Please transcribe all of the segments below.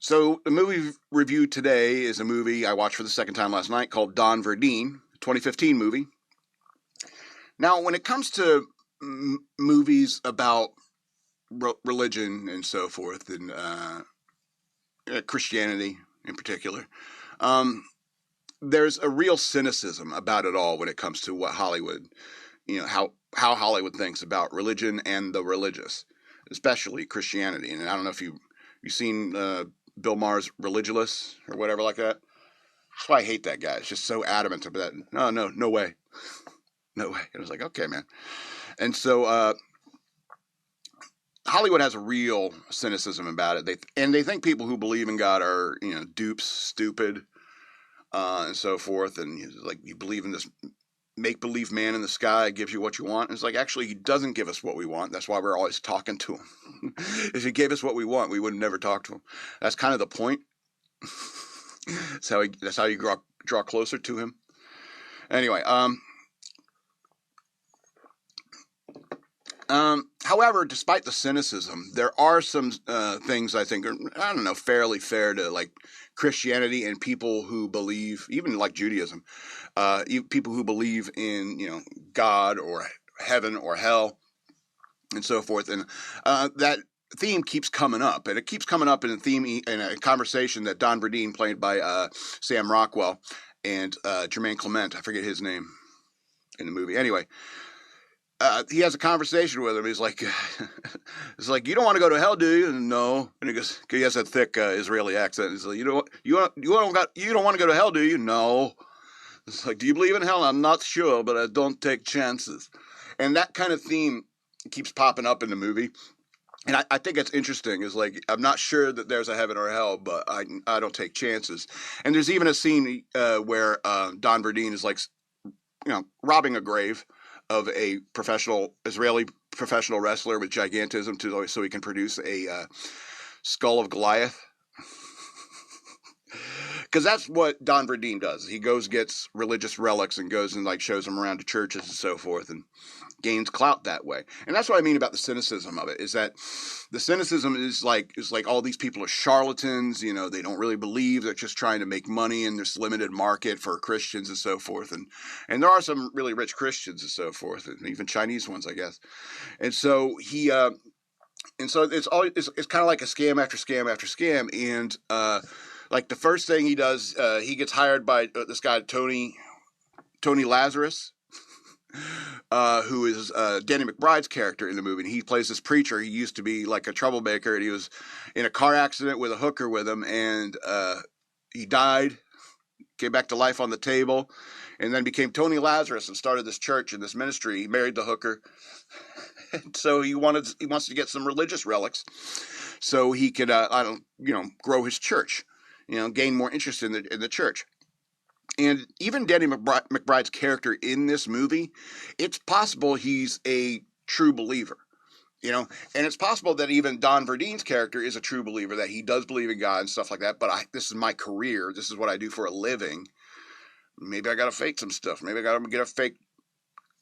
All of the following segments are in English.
So the movie review today is a movie I watched for the second time last night called Don Verdean, 2015 movie. Now, when it comes to movies about religion and so forth, and Christianity in particular, there's a real cynicism about it all when it comes to what Hollywood, how Hollywood thinks about religion and the religious, especially Christianity. And I don't know if you've seen Bill Maher's Religulous or whatever like that. That's why I hate that guy. It's just so adamant about that. No way. No way. And I was like, okay, man. And so Hollywood has a real cynicism about it. They think people who believe in God are, dupes, stupid, and so forth. And like, you believe in this make-believe man in the sky gives you what you want. And it's like, actually, he doesn't give us what we want. That's why we're always talking to him. If he gave us what we want, we would never talk to him. That's kind of the point. That's how you draw closer to him. Anyway, however, despite the cynicism, there are some things I think are, fairly fair to like Christianity and people who believe, even like Judaism, people who believe in, God or heaven or hell and so forth. And that theme keeps coming up, and it keeps coming up in a conversation that Don Verdean, played by Sam Rockwell, and Jermaine Clement, I forget his name in the movie. Anyway, he has a conversation with him. He's like, it's like, you don't want to go to hell, do you? And no. And he goes, he has that thick Israeli accent. He's like, you don't want to go to hell, do you? No. It's like, do you believe in hell? I'm not sure, but I don't take chances. And that kind of theme keeps popping up in the movie. And I think it's interesting. Is like, I'm not sure that there's a heaven or hell, but I don't take chances. And there's even a scene where Don Verdean is like, robbing a grave of a Israeli professional wrestler with gigantism so he can produce a skull of Goliath. Because that's what Don Verdean does. He gets religious relics and goes and like shows them around to churches and so forth and gains clout that way. And that's what I mean about the cynicism of it, is that the cynicism is like all these people are charlatans, they don't really believe, they're just trying to make money in this limited market for Christians and so forth. And there are some really rich Christians and so forth, and even Chinese ones, I guess. And so it's kind of like a scam after scam after scam. And like the first thing he does, he gets hired by this guy, Tony Lazarus, who is Danny McBride's character in the movie. And he plays this preacher. He used to be like a troublemaker, and he was in a car accident with a hooker with him, and he died, came back to life on the table, and then became Tony Lazarus and started this church and this ministry. He married the hooker. So he wants to get some religious relics so he could, grow his church, gain more interest in the church. And even Danny McBride's character in this movie, it's possible he's a true believer, and it's possible that even Don Verdean's character is a true believer, that he does believe in God and stuff like that. But this is my career. This is what I do for a living. Maybe I got to fake some stuff. Maybe I got to get a fake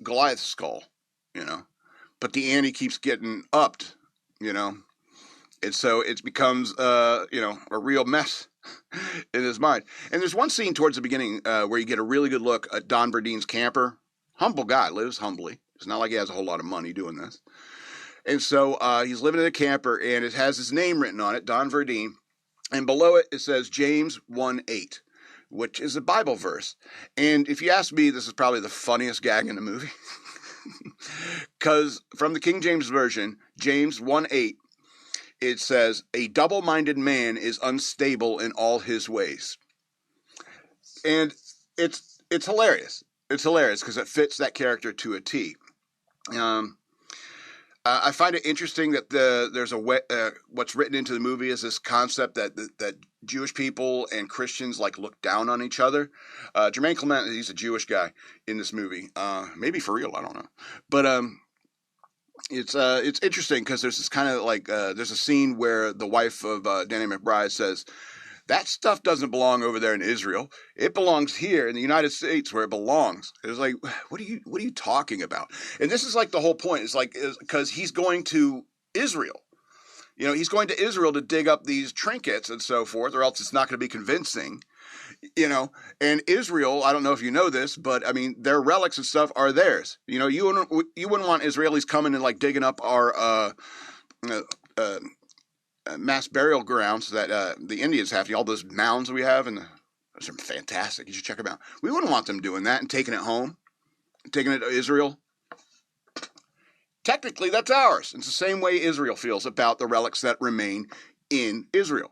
Goliath skull, But the ante keeps getting upped, And so it becomes, a real mess in his mind. And there's one scene towards the beginning where you get a really good look at Don Verdean's camper. Humble guy, lives humbly. It's not like he has a whole lot of money doing this. And so he's living in a camper, and it has his name written on it, Don Verdean. And below it says James 1:8, which is a Bible verse. And if you ask me, this is probably the funniest gag in the movie. Because from the King James Version, James 1:8, it says, a double-minded man is unstable in all his ways. And it's hilarious. It's hilarious because it fits that character to a T. I find it interesting that there's what's written into the movie is this concept that Jewish people and Christians like look down on each other. Jermaine Clement, he's a Jewish guy in this movie. Maybe for real, I don't know. But it's interesting because there's this kind of like there's a scene where the wife of Danny McBride says, that stuff doesn't belong over there in Israel. It belongs here in the United States where it belongs. It was like, what are you talking about? And this is like the whole point. It's like, because he's going to Israel. You know, he's going to Israel to dig up these trinkets and so forth, or else it's not going to be convincing. You know, and Israel, I don't know if you know this, but I mean, their relics and stuff are theirs. You know, you wouldn't want Israelis coming and like digging up our mass burial grounds that the Indians have. All those mounds we have, and those are fantastic. You should check them out. We wouldn't want them doing that and taking it home, taking it to Israel. Technically, that's ours. It's the same way Israel feels about the relics that remain in Israel.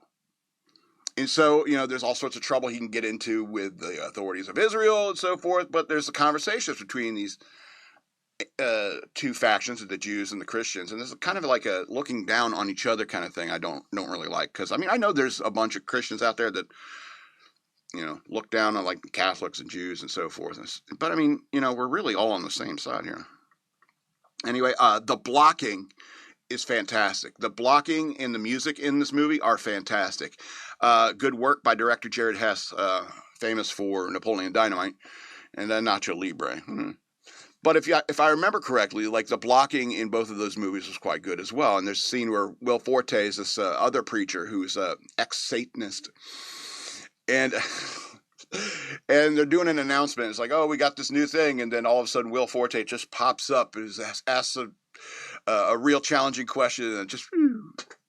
And so, you know, there's all sorts of trouble he can get into with the authorities of Israel and so forth, but there's the conversations between these two factions, the Jews and the Christians, and there's kind of like a looking down on each other kind of thing I don't really like, because, I mean, I know there's a bunch of Christians out there that, you know, look down on, like, Catholics and Jews and so forth, but, I mean, you know, we're really all on the same side here. Anyway, the blocking is fantastic. The blocking and the music in this movie are fantastic. Good work by director Jared Hess, famous for Napoleon Dynamite, and then Nacho Libre. But if I remember correctly, like the blocking in both of those movies was quite good as well. And there's a scene where Will Forte is this other preacher who's an ex-Satanist, and and they're doing an announcement. It's like, oh, we got this new thing, and then all of a sudden Will Forte just pops up and asks a real challenging question, and just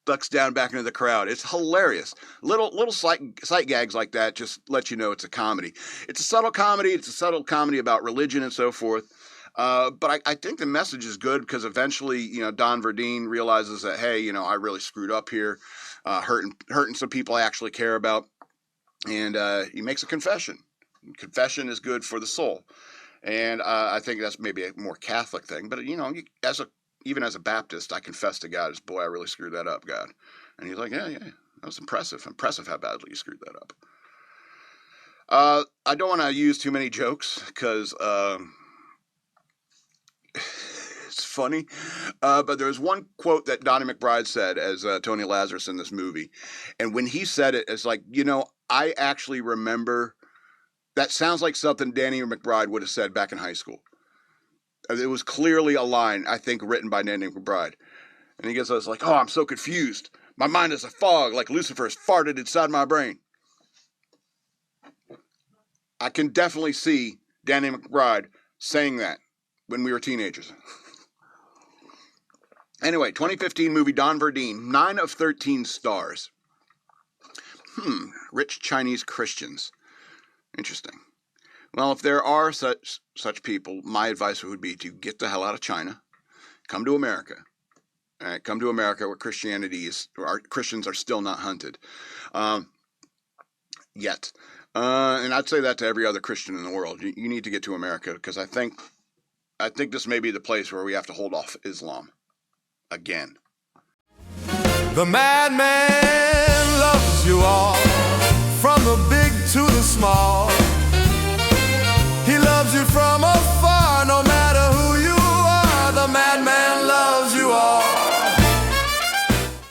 ducks down back into the crowd. It's hilarious. Little sight gags like that just let you know it's a comedy. It's a subtle comedy. It's a subtle comedy about religion and so forth. But I think the message is good, because eventually, you know, Don Verdean realizes that, hey, you know, I really screwed up here, hurting some people I actually care about. And he makes a confession. Confession is good for the soul. And I think that's maybe a more Catholic thing. But, you know, even as a Baptist, I confess to God, boy, I really screwed that up, God. And he's like, yeah, that was impressive. Impressive how badly you screwed that up. I don't want to use too many jokes, because it's funny. But there's one quote that Donnie McBride said as Tony Lazarus in this movie. And when he said it, it's like, you know, I actually remember that sounds like something Danny McBride would have said back in high school. It was clearly a line, I think, written by Danny McBride. And he gets us like, oh, I'm so confused. My mind is a fog, like Lucifer has farted inside my brain. I can definitely see Danny McBride saying that when we were teenagers. Anyway, 2015 movie Don Verdean, 9 of 13 stars. Rich Chinese Christians. Interesting. Well, if there are such people, my advice would be to get the hell out of China, come to America. All right, come to America where Christians are still not hunted yet. And I'd say that to every other Christian in the world. You need to get to America, because I think this may be the place where we have to hold off Islam again. The madman loves you all, from the big to the small.